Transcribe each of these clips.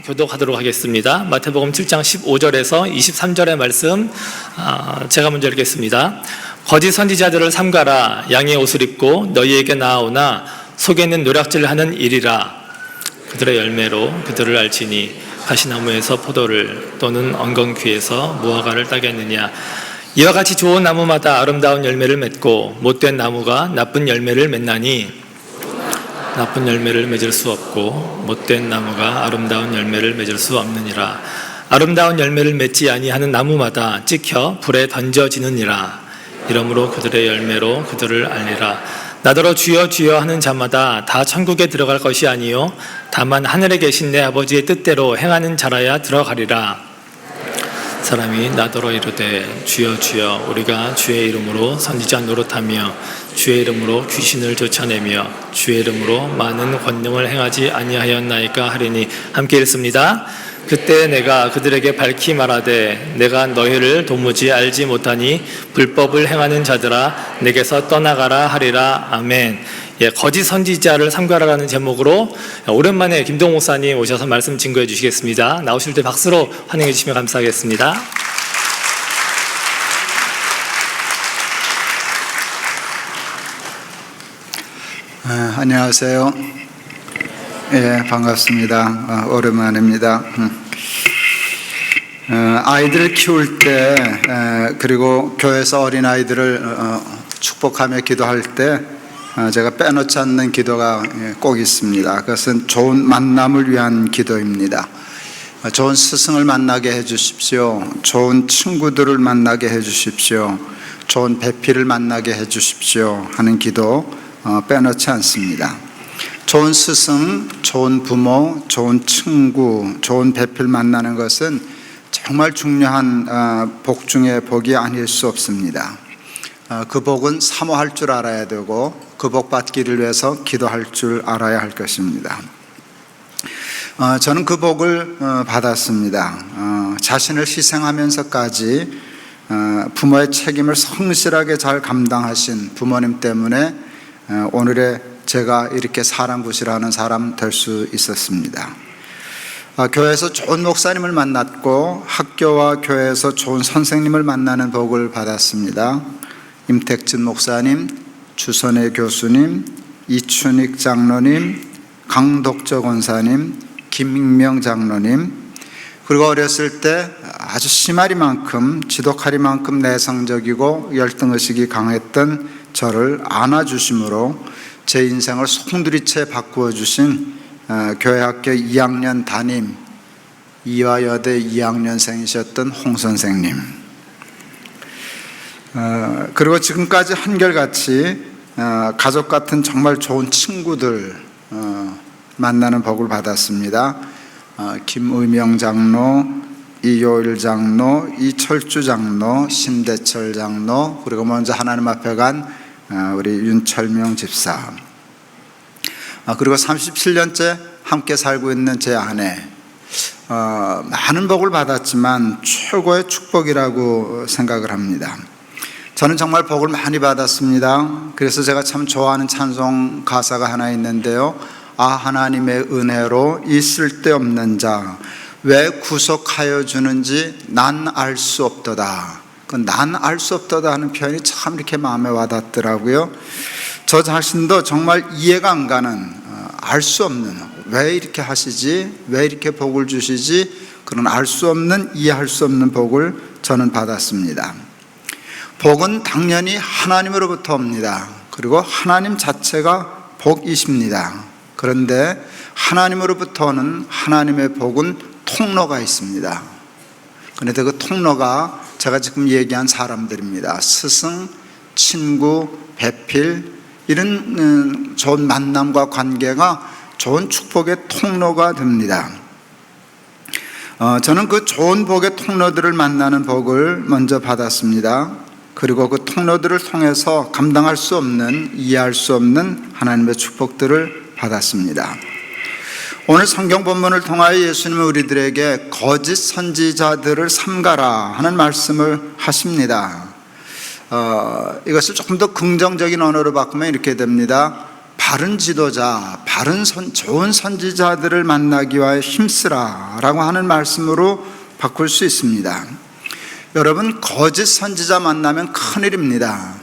교독하도록 하겠습니다. 마태복음 7장 15절에서 23절의 말씀 제가 먼저 읽겠습니다. 거짓 선지자들을 삼가라. 양의 옷을 입고 너희에게 나아오나 속에는 노략질하는 일이라. 그들의 열매로 그들을 알지니 가시나무에서 포도를 또는 엉겅퀴에서 무화과를 따겠느냐. 이와 같이 좋은 나무마다 아름다운 열매를 맺고 못된 나무가 나쁜 열매를 맺나니 나쁜 열매를 맺을 수 없고 못된 나무가 아름다운 열매를 맺을 수 없느니라. 아름다운 열매를 맺지 아니하는 나무마다 찍혀 불에 던져지느니라. 이러므로 그들의 열매로 그들을 알리라. 나더러 주여 주여 하는 자마다 다 천국에 들어갈 것이 아니요 다만 하늘에 계신 내 아버지의 뜻대로 행하는 자라야 들어가리라. 사람이 나더러 이르되 주여 주여 우리가 주의 이름으로 선지자 노릇하며 주의 이름으로 귀신을 쫓아내며 주의 이름으로 많은 권능을 행하지 아니하였나이까 하리니. 함께 읽습니다. 그때 내가 그들에게 밝히 말하되 내가 너희를 도무지 알지 못하니 불법을 행하는 자들아 내게서 떠나가라 하리라. 아멘. 거짓 선지자를 삼가라라는 제목으로 오랜만에 김동 목사님 오셔서 말씀 증거해 주시겠습니다. 나오실 때 박수로 환영해 주시면 감사하겠습니다. 안녕하세요. 반갑습니다. 오랜만입니다. 아이들을 키울 때 그리고 교회에서 어린아이들을 축복하며 기도할 때 제가 빼놓지 않는 기도가 꼭 있습니다. 그것은 좋은 만남을 위한 기도입니다. 좋은 스승을 만나게 해주십시오. 좋은 친구들을 만나게 해주십시오. 좋은 배필을 만나게 해주십시오 하는 기도 빼놓지 않습니다. 좋은 스승, 좋은 부모, 좋은 친구, 좋은 배필 만나는 것은 정말 중요한 복 중의 복이 아닐 수 없습니다. 그 복은 사모할 줄 알아야 되고 그 복 받기를 위해서 기도할 줄 알아야 할 것입니다. 저는 그 복을 받았습니다. 자신을 희생하면서까지 부모의 책임을 성실하게 잘 감당하신 부모님 때문에 오늘의 제가 이렇게 사랑굿이라는 사람 될 수 있었습니다. 교회에서 좋은 목사님을 만났고 학교와 교회에서 좋은 선생님을 만나는 복을 받았습니다. 임택진 목사님, 주선혜 교수님, 이춘익 장로님, 강독저 권사님, 김익명 장로님, 그리고 어렸을 때 아주 심하리만큼 지독하리만큼 내성적이고 열등의식이 강했던 저를 안아주심으로 제 인생을 송두리째 바꾸어 주신 교회학교 2학년 담임 이화여대 2학년생이셨던 홍 선생님, 그리고 지금까지 한결같이 가족 같은 정말 좋은 친구들 만나는 복을 받았습니다. 김의명 장로, 이요일 장로, 이철주 장로, 신대철 장로, 그리고 먼저 하나님 앞에 간 우리 윤철명 집사, 그리고 37년째 함께 살고 있는 제 아내, 많은 복을 받았지만 최고의 축복이라고 생각을 합니다. 저는 정말 복을 많이 받았습니다. 그래서 제가 참 좋아하는 찬송 가사가 하나 있는데요. 하나님의 은혜로 이 쓸데없는 자 왜 구속하여 주는지 난 알 수 없도다. 난 알 수 없도다 하는 표현이 참 이렇게 마음에 와닿더라고요. 저 자신도 정말 이해가 안 가는, 알 수 없는, 왜 이렇게 하시지, 왜 이렇게 복을 주시지, 그런 알 수 없는, 이해할 수 없는 복을 저는 받았습니다. 복은 당연히 하나님으로부터 옵니다. 그리고 하나님 자체가 복이십니다. 그런데 하나님으로부터 오는 하나님의 복은 통로가 있습니다. 그런데 그 통로가 제가 지금 얘기한 사람들입니다. 스승, 친구, 배필, 이런 좋은 만남과 관계가 좋은 축복의 통로가 됩니다. 저는 그 좋은 복의 통로들을 만나는 복을 먼저 받았습니다. 그리고 그 통로들을 통해서 감당할 수 없는, 이해할 수 없는 하나님의 축복들을 받았습니다. 오늘 성경 본문을 통하여 예수님은 우리들에게 거짓 선지자들을 삼가라 하는 말씀을 하십니다. 이것을 조금 더 긍정적인 언어로 바꾸면 이렇게 됩니다. 바른 지도자, 좋은 선지자들을 만나기 위하여 힘쓰라라고 하는 말씀으로 바꿀 수 있습니다. 여러분, 거짓 선지자 만나면 큰일입니다.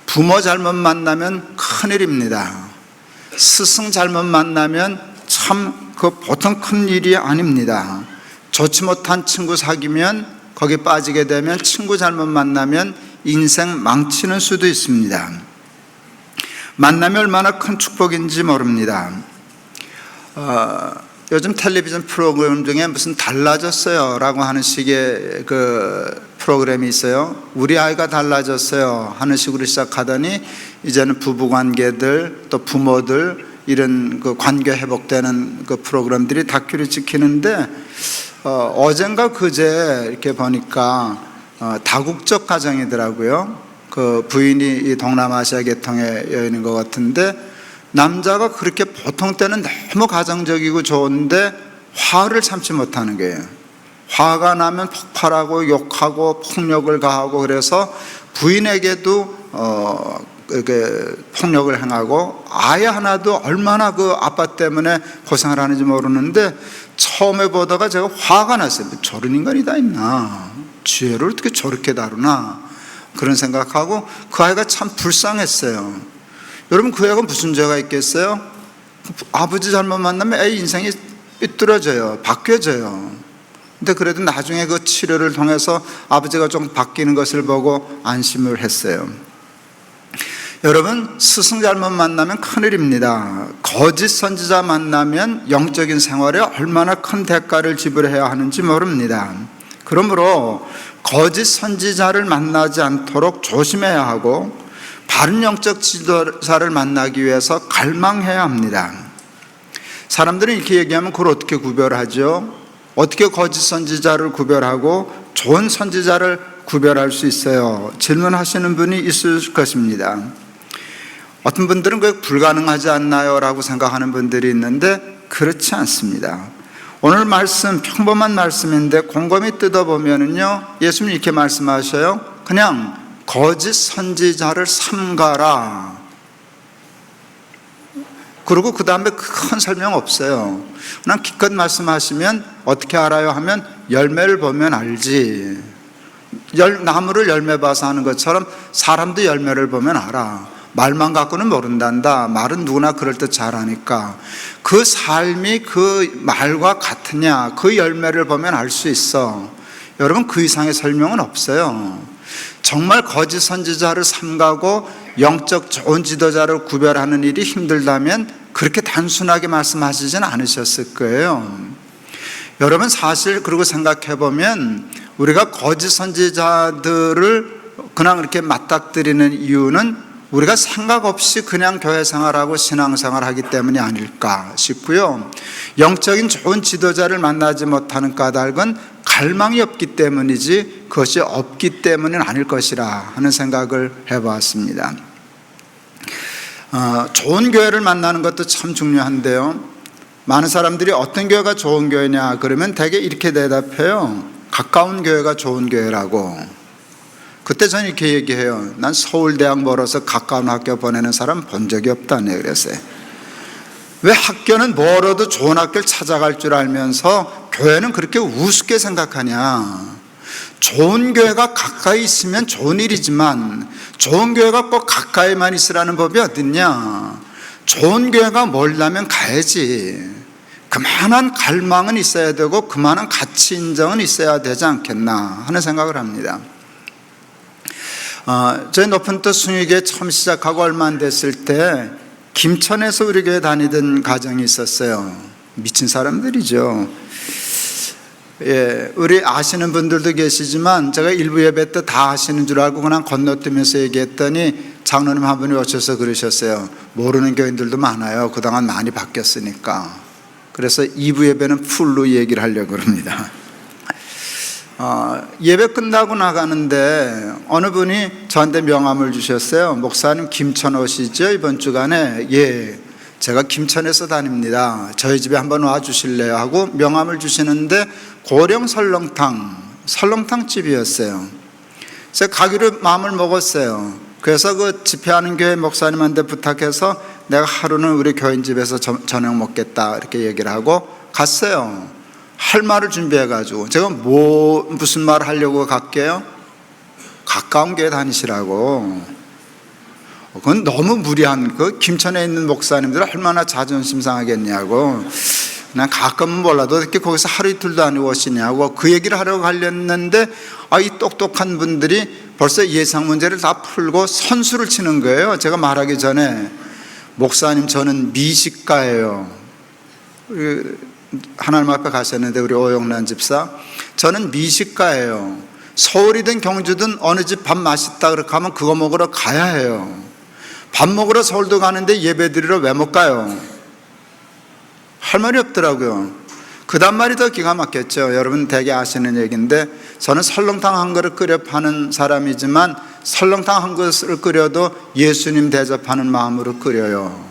부모 잘못 만나면 큰일입니다. 스승 잘못 만나면 참 그 보통 큰 일이 아닙니다. 좋지 못한 친구 사귀면 거기 빠지게 되면, 친구 잘못 만나면 인생 망치는 수도 있습니다. 만남이 얼마나 큰 축복인지 모릅니다. 요즘 텔레비전 프로그램 중에 무슨 달라졌어요 라고 하는 식의 그 프로그램이 있어요. 우리 아이가 달라졌어요 하는 식으로 시작하더니 이제는 부부관계들, 또 부모들, 이런 그 관계 회복되는 그 프로그램들이 다큐를 찍히는데, 어젠가 그제 이렇게 보니까 다국적 가정이더라고요. 그 부인이 이 동남아시아 계통의 여인인 것 같은데, 남자가 그렇게 보통 때는 너무 가정적이고 좋은데 화를 참지 못하는 거예요. 화가 나면 폭발하고 욕하고 폭력을 가하고, 그래서 부인에게도 이렇게 폭력을 행하고, 아이 하나도 얼마나 그 아빠 때문에 고생을 하는지 모르는데, 처음에 보다가 제가 화가 났어요. 저런 인간이 다 있나, 지혜를 어떻게 저렇게 다루나, 그런 생각하고 그 아이가 참 불쌍했어요. 여러분, 그 애가 무슨 죄가 있겠어요? 아버지 잘못 만나면 애 인생이 삐뚤어져요, 바뀌어져요. 근데 그래도 나중에 그 치료를 통해서 아버지가 좀 바뀌는 것을 보고 안심을 했어요. 여러분, 스승 잘못 만나면 큰일입니다. 거짓 선지자 만나면 영적인 생활에 얼마나 큰 대가를 지불해야 하는지 모릅니다. 그러므로 거짓 선지자를 만나지 않도록 조심해야 하고, 바른 영적 지도자를 만나기 위해서 갈망해야 합니다. 사람들은 이렇게 얘기하면 그걸 어떻게 구별하죠? 어떻게 거짓 선지자를 구별하고 좋은 선지자를 구별할 수 있어요? 질문하시는 분이 있을 것입니다. 어떤 분들은 그게 불가능하지 않나요? 라고 생각하는 분들이 있는데, 그렇지 않습니다. 오늘 말씀 평범한 말씀인데 곰곰이 뜯어보면요, 예수님이 이렇게 말씀하셔요. 그냥 거짓 선지자를 삼가라. 그리고 그 다음에 큰 설명 없어요. 그냥 기껏 말씀하시면 어떻게 알아요 하면, 열매를 보면 알지. 나무를 열매 봐서 하는 것처럼 사람도 열매를 보면 알아. 말만 갖고는 모른단다. 말은 누구나 그럴 때 잘하니까. 그 삶이 그 말과 같으냐, 그 열매를 보면 알 수 있어. 여러분, 그 이상의 설명은 없어요. 정말 거짓 선지자를 삼가고 영적 좋은 지도자를 구별하는 일이 힘들다면 그렇게 단순하게 말씀하시진 않으셨을 거예요. 여러분, 사실 그러고 생각해 보면 우리가 거짓 선지자들을 그냥 이렇게 맞닥뜨리는 이유는 우리가 생각 없이 그냥 교회 생활하고 신앙생활 하기 때문이 아닐까 싶고요. 영적인 좋은 지도자를 만나지 못하는 까닭은 갈망이 없기 때문이지, 그것이 없기 때문은 아닐 것이라 하는 생각을 해보았습니다. 좋은 교회를 만나는 것도 참 중요한데요, 많은 사람들이 어떤 교회가 좋은 교회냐 그러면 대개 이렇게 대답해요. 가까운 교회가 좋은 교회라고. 그때 저는 이렇게 얘기해요. 난 서울대학 멀어서 가까운 학교 보내는 사람 본 적이 없다네. 그랬어요. 왜 학교는 멀어도 좋은 학교를 찾아갈 줄 알면서 교회는 그렇게 우습게 생각하냐. 좋은 교회가 가까이 있으면 좋은 일이지만 좋은 교회가 꼭 가까이만 있으라는 법이 어딨냐. 좋은 교회가 멀다면 가야지. 그만한 갈망은 있어야 되고 그만한 가치 인정은 있어야 되지 않겠나 하는 생각을 합니다. 저희 높은 뜻 순위교회 처음 시작하고 얼마 안 됐을 때 김천에서 우리 교회 다니던 가정이 있었어요. 미친 사람들이죠. 예, 우리 아시는 분들도 계시지만 제가 일부 예배 때 다 아시는 줄 알고 그냥 건너뛰면서 얘기했더니 장로님 한 분이 오셔서 그러셨어요. 모르는 교인들도 많아요. 그동안 많이 바뀌었으니까. 그래서 2부 예배는 풀로 얘기를 하려고 합니다. 예배 끝나고 나가는데 어느 분이 저한테 명함을 주셨어요. 목사님 김천 오시죠? 이번 주간에. 예, 제가 김천에서 다닙니다. 저희 집에 한번 와 주실래요? 하고 명함을 주시는데 고령 설렁탕 집이었어요. 제가 가기로 마음을 먹었어요. 그래서 그 집회하는 교회 목사님한테 부탁해서 내가 하루는 우리 교인 집에서 저녁 먹겠다 이렇게 얘기를 하고 갔어요. 할 말을 준비해가지고 제가 무슨 말을 하려고 갈게요? 가까운 교회 다니시라고. 그건 너무 무리한, 그 김천에 있는 목사님들 얼마나 자존심 상하겠냐고. 난 가끔은 몰라도 이렇게 거기서 하루 이틀도 아니고 오시냐고 그 얘기를 하려고 하려는데, 이 똑똑한 분들이 벌써 예상 문제를 다 풀고 선수를 치는 거예요. 제가 말하기 전에, 목사님 저는 미식가예요. 하나님 앞에 가셨는데 우리 오영란 집사, 저는 미식가예요. 서울이든 경주든 어느 집 밥 맛있다 그렇게 하면 그거 먹으러 가야 해요. 밥 먹으러 서울도 가는데 예배 드리러 왜 못 가요? 할 말이 없더라고요. 그 다음 말이 더 기가 막혔죠. 여러분 대개 아시는 얘기인데, 저는 설렁탕 한 그릇 끓여 파는 사람이지만 설렁탕 한 그릇을 끓여도 예수님 대접하는 마음으로 끓여요.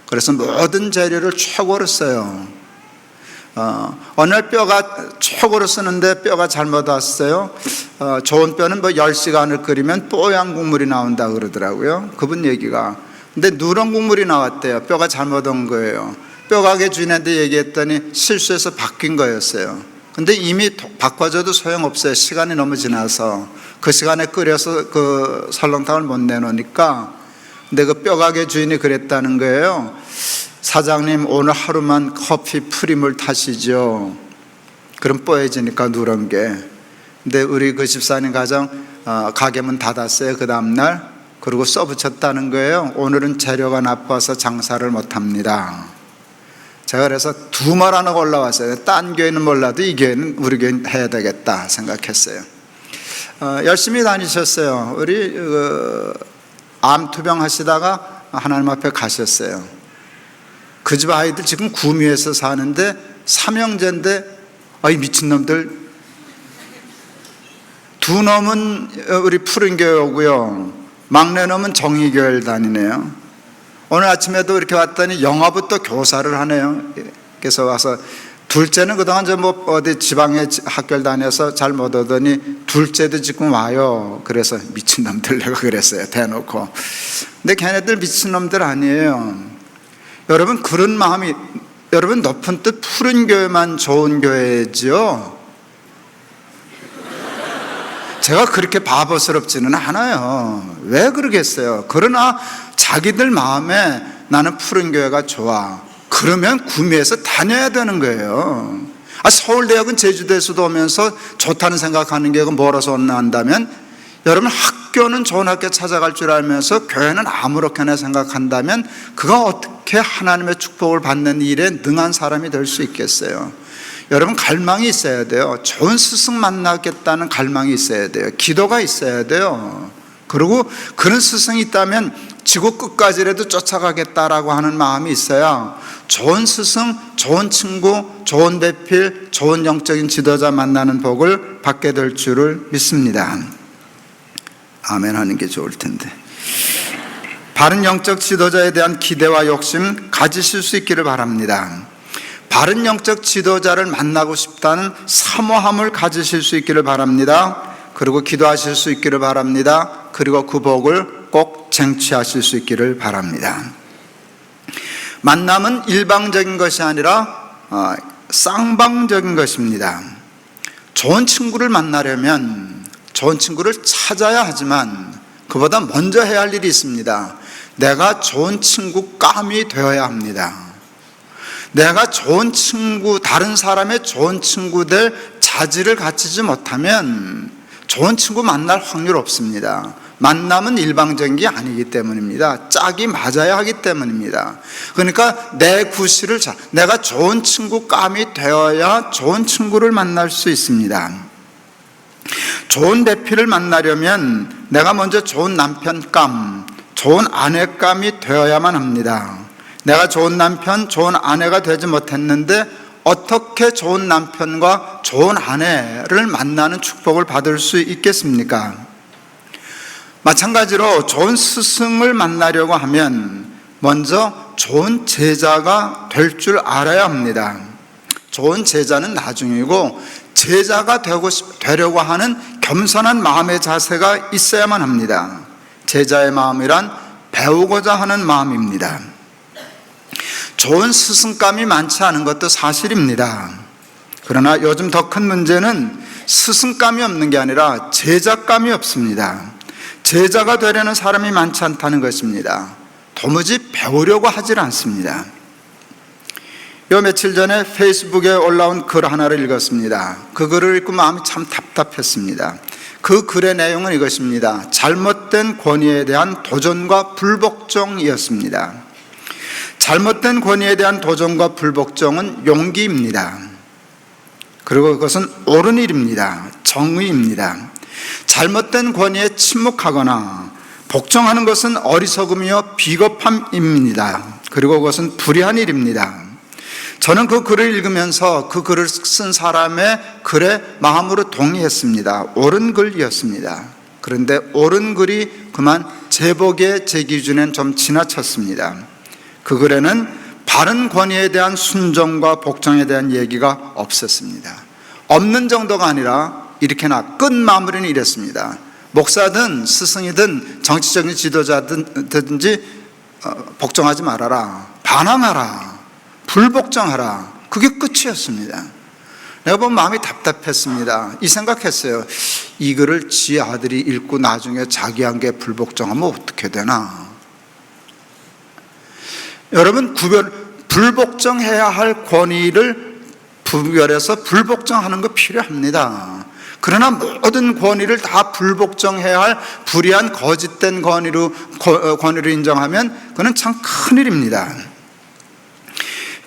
그래서 모든 재료를 최고로 써요. 어느 날 뼈가 최고로 쓰는데 뼈가 잘못 왔어요. 좋은 뼈는 10시간을 끓이면 뽀얀 국물이 나온다 그러더라고요. 그분 얘기가. 근데 누런 국물이 나왔대요. 뼈가 잘못 온 거예요. 뼈가게 주인한테 얘기했더니 실수해서 바뀐 거였어요. 근데 이미 바꿔줘도 소용없어요. 시간이 너무 지나서. 그 시간에 끓여서 그 설렁탕을 못 내놓으니까. 근데 그 뼈가게 주인이 그랬다는 거예요. 사장님 오늘 하루만 커피 프림을 타시죠. 그럼 뽀얘지니까 누런 게. 근데 우리 그 집사님 가정 가게 문 닫았어요. 그 다음날. 그리고 써붙였다는 거예요. 오늘은 재료가 나빠서 장사를 못합니다. 제가 그래서 두 말 하나 올라왔어요. 딴 교회는 몰라도 이 교회는 우리 교회는 해야 되겠다 생각했어요. 열심히 다니셨어요. 우리 암 투병 하시다가 하나님 앞에 가셨어요. 그 집 아이들 지금 구미에서 사는데 삼형제인데, 이 미친놈들. 두 놈은 우리 푸른교회 오고요, 막내 놈은 정의교회를 다니네요. 오늘 아침에도 이렇게 왔더니 영어부터 교사를 하네요. 그래서 와서, 둘째는 그동안 어디 지방에 학교를 다녀서 잘 못 오더니 둘째도 지금 와요. 그래서 미친놈들 내가 그랬어요, 대놓고. 근데 걔네들 미친놈들 아니에요. 여러분 그런 마음이, 여러분 높은 뜻 푸른 교회만 좋은 교회지요. 제가 그렇게 바보스럽지는 않아요. 왜 그러겠어요? 그러나 자기들 마음에 나는 푸른 교회가 좋아. 그러면 구미에서 다녀야 되는 거예요. 서울대학은 제주도에서도 오면서 좋다는 생각하는 게 멀어서 온다면, 여러분 학교는 좋은 학교 찾아갈 줄 알면서 교회는 아무렇게나 생각한다면 그가 어떻게 하나님의 축복을 받는 일에 능한 사람이 될 수 있겠어요? 여러분 갈망이 있어야 돼요. 좋은 스승 만나겠다는 갈망이 있어야 돼요. 기도가 있어야 돼요. 그리고 그런 스승이 있다면 지구 끝까지라도 쫓아가겠다라고 하는 마음이 있어야 좋은 스승, 좋은 친구, 좋은 배필, 좋은 영적인 지도자 만나는 복을 받게 될 줄을 믿습니다. 아멘 하는 게 좋을 텐데. 바른 영적 지도자에 대한 기대와 욕심 가지실 수 있기를 바랍니다. 바른 영적 지도자를 만나고 싶다는 사모함을 가지실 수 있기를 바랍니다. 그리고 기도하실 수 있기를 바랍니다. 그리고 그 복을 꼭 쟁취하실 수 있기를 바랍니다. 만남은 일방적인 것이 아니라 쌍방적인 것입니다. 좋은 친구를 만나려면 좋은 친구를 찾아야 하지만 그보다 먼저 해야 할 일이 있습니다. 내가 좋은 친구감이 되어야 합니다. 내가 좋은 친구, 다른 사람의 좋은 친구 될 자질을 갖추지 못하면 좋은 친구 만날 확률 없습니다. 만남은 일방적인 게 아니기 때문입니다. 짝이 맞아야 하기 때문입니다. 그러니까 내 구실을 내가 좋은 친구감이 되어야 좋은 친구를 만날 수 있습니다. 좋은 배필을 만나려면 내가 먼저 좋은 남편감, 좋은 아내감이 되어야만 합니다. 내가 좋은 남편, 좋은 아내가 되지 못했는데 어떻게 좋은 남편과 좋은 아내를 만나는 축복을 받을 수 있겠습니까? 마찬가지로 좋은 스승을 만나려고 하면 먼저 좋은 제자가 될 줄 알아야 합니다. 좋은 제자는 나중이고 제자가 되려고 하는 겸손한 마음의 자세가 있어야만 합니다. 제자의 마음이란 배우고자 하는 마음입니다. 좋은 스승감이 많지 않은 것도 사실입니다. 그러나 요즘 더 큰 문제는 스승감이 없는 게 아니라 제자감이 없습니다. 제자가 되려는 사람이 많지 않다는 것입니다. 도무지 배우려고 하질 않습니다. 요 며칠 전에 페이스북에 올라온 글 하나를 읽었습니다. 그 글을 읽고 마음이 참 답답했습니다. 그 글의 내용은 이것입니다. 잘못된 권위에 대한 도전과 불복종이었습니다. 잘못된 권위에 대한 도전과 불복종은 용기입니다. 그리고 그것은 옳은 일입니다. 정의입니다. 잘못된 권위에 침묵하거나 복종하는 것은 어리석음이요 비겁함입니다. 그리고 그것은 불의한 일입니다. 저는 그 글을 읽으면서 그 글을 쓴 사람의 글에 마음으로 동의했습니다. 옳은 글이었습니다. 그런데 옳은 글이 그만 제 보기에 제 기준엔 좀 지나쳤습니다. 그 글에는 바른 권위에 대한 순종과 복종에 대한 얘기가 없었습니다. 없는 정도가 아니라 이렇게나 끝 마무리는 이랬습니다. 목사든 스승이든 정치적인 지도자든지 복종하지 말아라. 반항하라. 불복종하라. 그게 끝이었습니다. 내가 보면 마음이 답답했습니다. 이 생각했어요. 이 글을 지 아들이 읽고 나중에 자기한테 불복종하면 어떻게 되나. 여러분, 불복종해야 할 권위를 구별해서 불복종하는 거 필요합니다. 그러나 모든 권위를 다 불복종해야 할 불의한 거짓된 권위로 인정하면 그건 참 큰일입니다.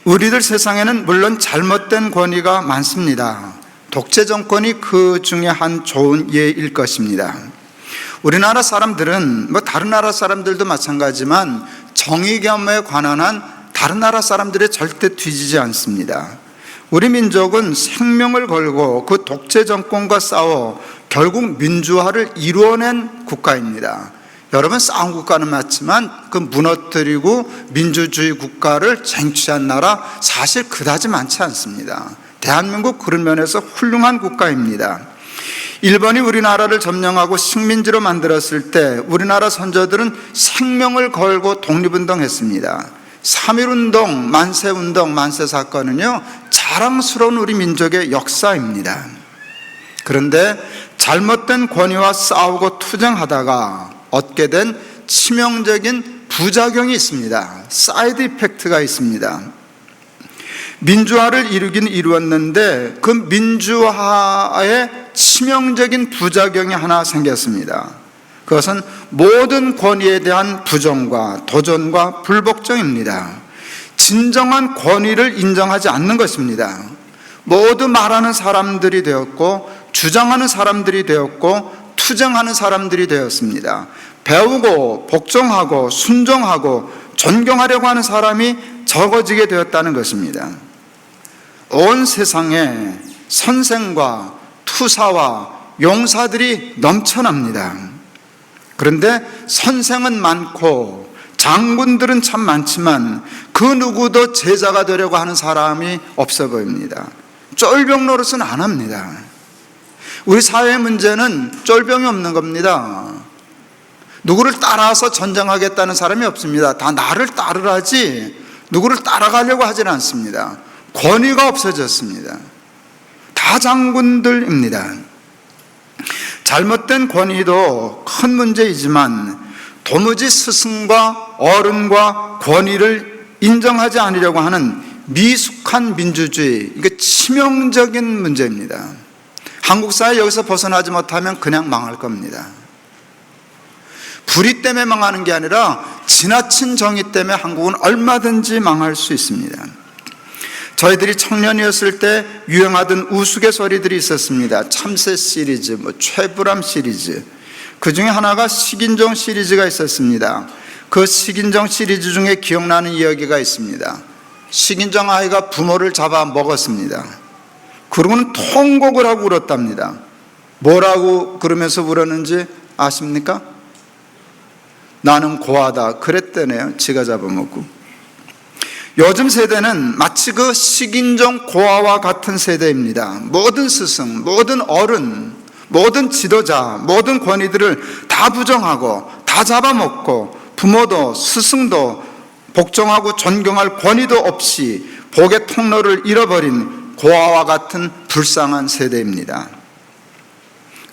우리들 세상에는 물론 잘못된 권위가 많습니다. 독재 정권이 그 중에 한 좋은 예일 것입니다. 우리나라 사람들은 다른 나라 사람들도 마찬가지지만 정의감에 관한 한 다른 나라 사람들이 절대 뒤지지 않습니다. 우리 민족은 생명을 걸고 그 독재 정권과 싸워 결국 민주화를 이루어낸 국가입니다. 여러분, 싸운 국가는 맞지만 그 무너뜨리고 민주주의 국가를 쟁취한 나라 사실 그다지 많지 않습니다. 대한민국 그런 면에서 훌륭한 국가입니다. 일본이 우리나라를 점령하고 식민지로 만들었을 때 우리나라 선조들은 생명을 걸고 독립운동했습니다. 3.1운동, 만세운동, 만세사건은요 자랑스러운 우리 민족의 역사입니다. 그런데 잘못된 권위와 싸우고 투쟁하다가 얻게 된 치명적인 부작용이 있습니다. 사이드 이펙트가 있습니다. 민주화를 이루긴 이루었는데 그 민주화에 치명적인 부작용이 하나 생겼습니다. 그것은 모든 권위에 대한 부정과 도전과 불복종입니다. 진정한 권위를 인정하지 않는 것입니다. 모두 말하는 사람들이 되었고 주장하는 사람들이 되었고 투쟁하는 사람들이 되었습니다. 배우고 복종하고 순종하고 존경하려고 하는 사람이 적어지게 되었다는 것입니다. 온 세상에 선생과 투사와 용사들이 넘쳐납니다. 그런데 선생은 많고 장군들은 참 많지만 그 누구도 제자가 되려고 하는 사람이 없어 보입니다. 쫄병 노릇은 안 합니다. 우리 사회의 문제는 쫄병이 없는 겁니다. 누구를 따라서 전쟁하겠다는 사람이 없습니다. 다 나를 따르라지 누구를 따라가려고 하지는 않습니다. 권위가 없어졌습니다. 다 장군들입니다. 잘못된 권위도 큰 문제이지만 도무지 스승과 어른과 권위를 인정하지 않으려고 하는 미숙한 민주주의, 이게 치명적인 문제입니다. 한국 사회 여기서 벗어나지 못하면 그냥 망할 겁니다. 불의 때문에 망하는 게 아니라 지나친 정의 때문에 한국은 얼마든지 망할 수 있습니다. 저희들이 청년이었을 때 유행하던 우스갯소리들이 있었습니다. 참새 시리즈, 최불암 시리즈. 그 중에 하나가 식인종 시리즈가 있었습니다. 그 식인종 시리즈 중에 기억나는 이야기가 있습니다. 식인종 아이가 부모를 잡아 먹었습니다. 그러고는 통곡을 하고 울었답니다. 뭐라고 그러면서 울었는지 아십니까? 나는 고하다 그랬대네요. 지가 잡아먹고. 요즘 세대는 마치 그 식인종 고아와 같은 세대입니다. 모든 스승, 모든 어른, 모든 지도자, 모든 권위들을 다 부정하고 다 잡아먹고 부모도 스승도 복종하고 존경할 권위도 없이 복의 통로를 잃어버린 고아와 같은 불쌍한 세대입니다.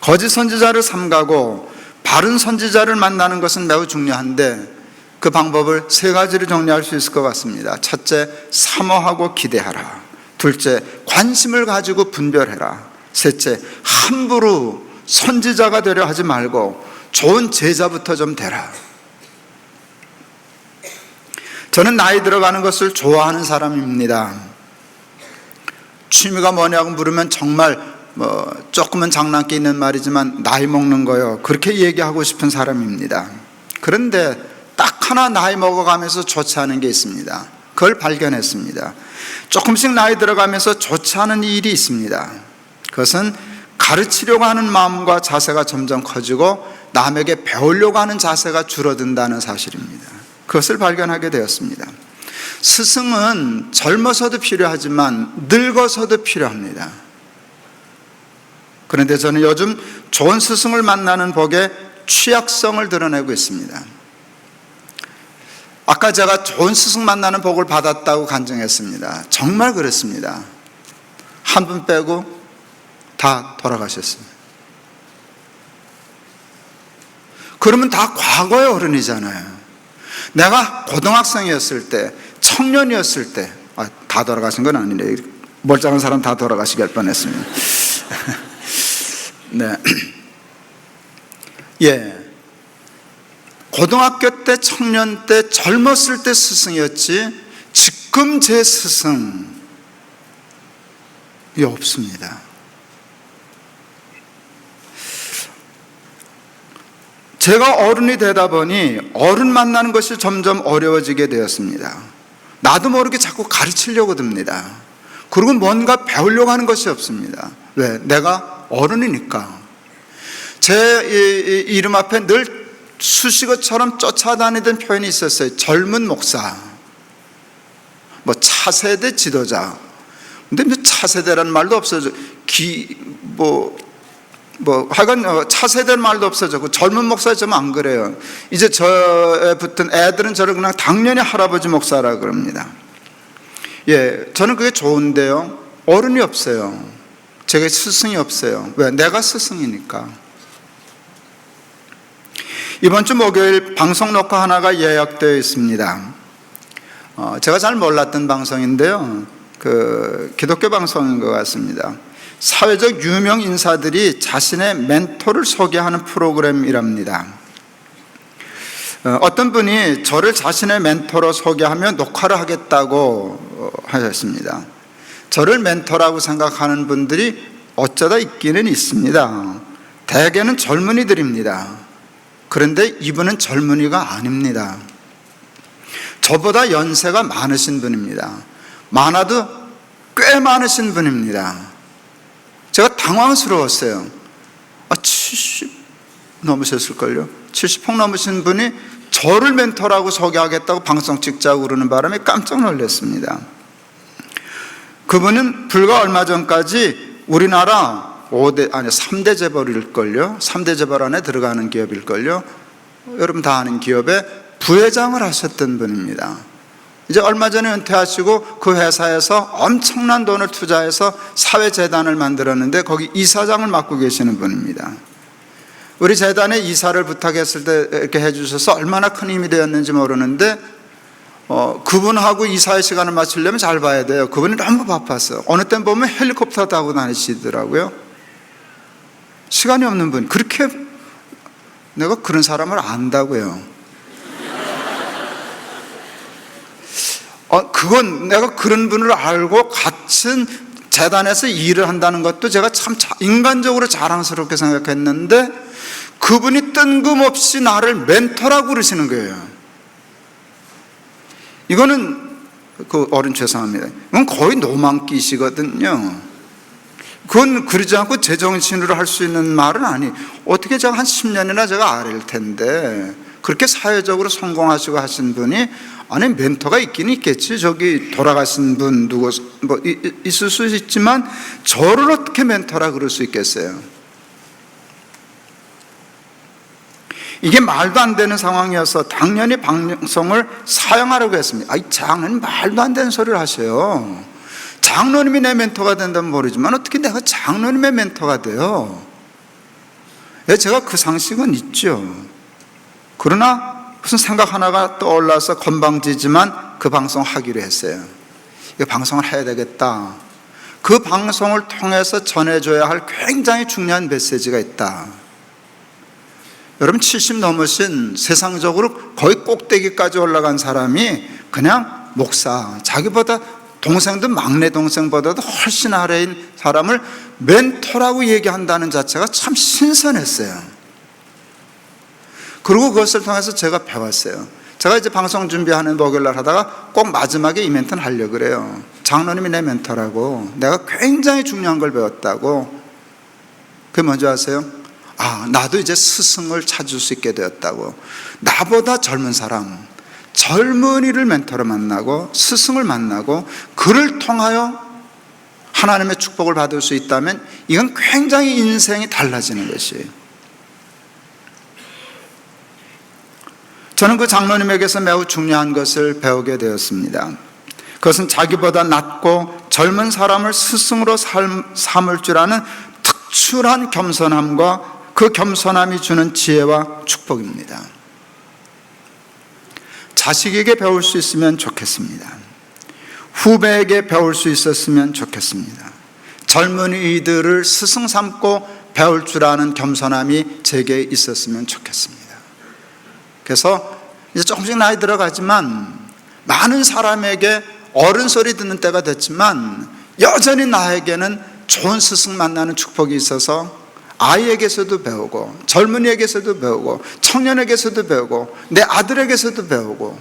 거짓 선지자를 삼가고 바른 선지자를 만나는 것은 매우 중요한데 그 방법을 세 가지로 정리할 수 있을 것 같습니다. 첫째, 사모하고 기대하라. 둘째, 관심을 가지고 분별해라. 셋째, 함부로 선지자가 되려 하지 말고 좋은 제자부터 좀 되라. 저는 나이 들어가는 것을 좋아하는 사람입니다. 취미가 뭐냐고 물으면 정말 조금은 장난기 있는 말이지만 나이 먹는 거요, 그렇게 얘기하고 싶은 사람입니다. 그런데 딱 하나 나이 먹어가면서 좋지 않은 게 있습니다. 그걸 발견했습니다. 조금씩 나이 들어가면서 좋지 않은 일이 있습니다. 그것은 가르치려고 하는 마음과 자세가 점점 커지고 남에게 배우려고 하는 자세가 줄어든다는 사실입니다. 그것을 발견하게 되었습니다. 스승은 젊어서도 필요하지만 늙어서도 필요합니다. 그런데 저는 요즘 좋은 스승을 만나는 복의 취약성을 드러내고 있습니다. 아까 제가 좋은 스승 만나는 복을 받았다고 간증했습니다. 정말 그렇습니다. 한 분 빼고 다 돌아가셨습니다. 그러면 다 과거의 어른이잖아요. 내가 고등학생이었을 때, 청년이었을 때, 다 돌아가신 건 아니네. 멀쩡한 사람 다 돌아가시게 할 뻔했습니다. 네. 예. 고등학교 때, 청년 때, 젊었을 때 스승이었지, 지금 제 스승이 없습니다. 제가 어른이 되다 보니 어른 만나는 것이 점점 어려워지게 되었습니다. 나도 모르게 자꾸 가르치려고 듭니다. 그리고 뭔가 배우려고 하는 것이 없습니다. 왜? 내가 어른이니까. 제 이름 앞에 늘 수식어처럼 쫓아다니던 표현이 있었어요. 젊은 목사, 차세대 지도자. 근데 차세대라는 말도 없어져. 하여간 차세대라는 말도 없어졌고, 젊은 목사 좀 안 그래요. 이제 저에 붙은 애들은 저를 그냥 당연히 할아버지 목사라 그럽니다. 예, 저는 그게 좋은데요, 어른이 없어요. 제가 스승이 없어요. 왜? 내가 스승이니까. 이번 주 목요일 방송 녹화 하나가 예약되어 있습니다. 제가 잘 몰랐던 방송인데요, 기독교 방송인 것 같습니다. 사회적 유명 인사들이 자신의 멘토를 소개하는 프로그램이랍니다. 어떤 분이 저를 자신의 멘토로 소개하며 녹화를 하겠다고 하셨습니다. 저를 멘토라고 생각하는 분들이 어쩌다 있기는 있습니다. 대개는 젊은이들입니다. 그런데 이분은 젊은이가 아닙니다. 저보다 연세가 많으신 분입니다. 많아도 꽤 많으신 분입니다. 제가 당황스러웠어요. 70 넘으셨을걸요? 70폭 넘으신 분이 저를 멘토라고 소개하겠다고 방송 찍자고 그러는 바람에 깜짝 놀랐습니다. 그분은 불과 얼마 전까지 우리나라 3대 재벌일걸요? 3대 재벌 안에 들어가는 기업일걸요? 여러분 다 아는 기업의 부회장을 하셨던 분입니다. 이제 얼마 전에 은퇴하시고 그 회사에서 엄청난 돈을 투자해서 사회재단을 만들었는데 거기 이사장을 맡고 계시는 분입니다. 우리 재단에 이사를 부탁했을 때 이렇게 해주셔서 얼마나 큰 힘이 되었는지 모르는데 그분하고 이사의 시간을 맞추려면 잘 봐야 돼요. 그분이 너무 바빴어요. 어느 때 보면 헬리콥터 타고 다니시더라고요. 시간이 없는 분. 그렇게 내가 그런 사람을 안다고요. 그건 내가 그런 분을 알고 같은 재단에서 일을 한다는 것도 제가 참 인간적으로 자랑스럽게 생각했는데 그분이 뜬금없이 나를 멘토라고 그러시는 거예요. 이거는 어른 죄송합니다. 이건 거의 노망기시거든요. 그건 그러지 않고 제정신으로 할 수 있는 말은 아니. 어떻게 제가 한 10년이나 제가 아릴 텐데 그렇게 사회적으로 성공하시고 하신 분이 아니 멘토가 있긴 있겠지. 저기 돌아가신 분 누구 있을 수 있지만 저를 어떻게 멘토라 그럴 수 있겠어요? 이게 말도 안 되는 상황이어서 당연히 방송을 사용하라고 했습니다. 아이, 장로님 말도 안 되는 소리를 하셔요. 장로님이 내 멘토가 된다면 모르지만 어떻게 내가 장로님의 멘토가 돼요? 제가 그 상식은 있죠. 그러나 무슨 생각 하나가 떠올라서 건방지지만 그 방송 하기로 했어요. 이 방송을 해야 되겠다. 그 방송을 통해서 전해줘야 할 굉장히 중요한 메시지가 있다. 여러분, 70 넘으신 세상적으로 거의 꼭대기까지 올라간 사람이 그냥 목사, 자기보다 동생도 막내 동생보다도 훨씬 아래인 사람을 멘토라고 얘기한다는 자체가 참 신선했어요. 그리고 그것을 통해서 제가 배웠어요. 제가 이제 방송 준비하는 목요일날 하다가 꼭 마지막에 이 멘트는 하려고 그래요. 장로님이 내 멘토라고, 내가 굉장히 중요한 걸 배웠다고. 그게 뭔지 아세요? 나도 이제 스승을 찾을 수 있게 되었다고. 나보다 젊은 사람, 젊은이를 멘토로 만나고 스승을 만나고 그를 통하여 하나님의 축복을 받을 수 있다면 이건 굉장히 인생이 달라지는 것이에요. 저는 그 장로님에게서 매우 중요한 것을 배우게 되었습니다. 그것은 자기보다 낫고 젊은 사람을 스승으로 삼을 줄 아는 특출한 겸손함과 그 겸손함이 주는 지혜와 축복입니다. 자식에게 배울 수 있으면 좋겠습니다. 후배에게 배울 수 있었으면 좋겠습니다. 젊은이들을 스승 삼고 배울 줄 아는 겸손함이 제게 있었으면 좋겠습니다. 그래서 이제 조금씩 나이 들어가지만 많은 사람에게 어른 소리 듣는 때가 됐지만 여전히 나에게는 좋은 스승 만나는 축복이 있어서 아이에게서도 배우고 젊은이에게서도 배우고 청년에게서도 배우고 내 아들에게서도 배우고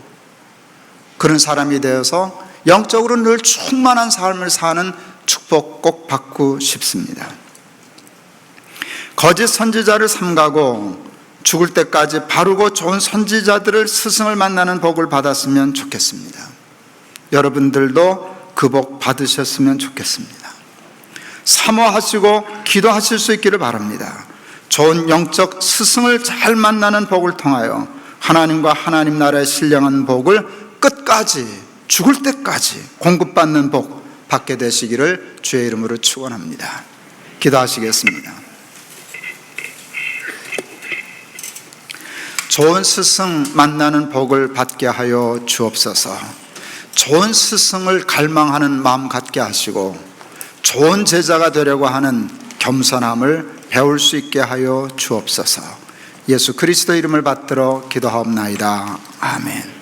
그런 사람이 되어서 영적으로 늘 충만한 삶을 사는 축복 꼭 받고 싶습니다. 거짓 선지자를 삼가고 죽을 때까지 바르고 좋은 선지자들을 스승을 만나는 복을 받았으면 좋겠습니다. 여러분들도 그 복 받으셨으면 좋겠습니다. 사모하시고 기도하실 수 있기를 바랍니다. 좋은 영적 스승을 잘 만나는 복을 통하여 하나님과 하나님 나라의 신령한 복을 끝까지 죽을 때까지 공급받는 복 받게 되시기를 주의 이름으로 축원합니다. 기도하시겠습니다. 좋은 스승 만나는 복을 받게 하여 주옵소서. 좋은 스승을 갈망하는 마음 갖게 하시고 좋은 제자가 되려고 하는 겸손함을 배울 수 있게 하여 주옵소서. 예수 그리스도 이름을 받들어 기도하옵나이다. 아멘.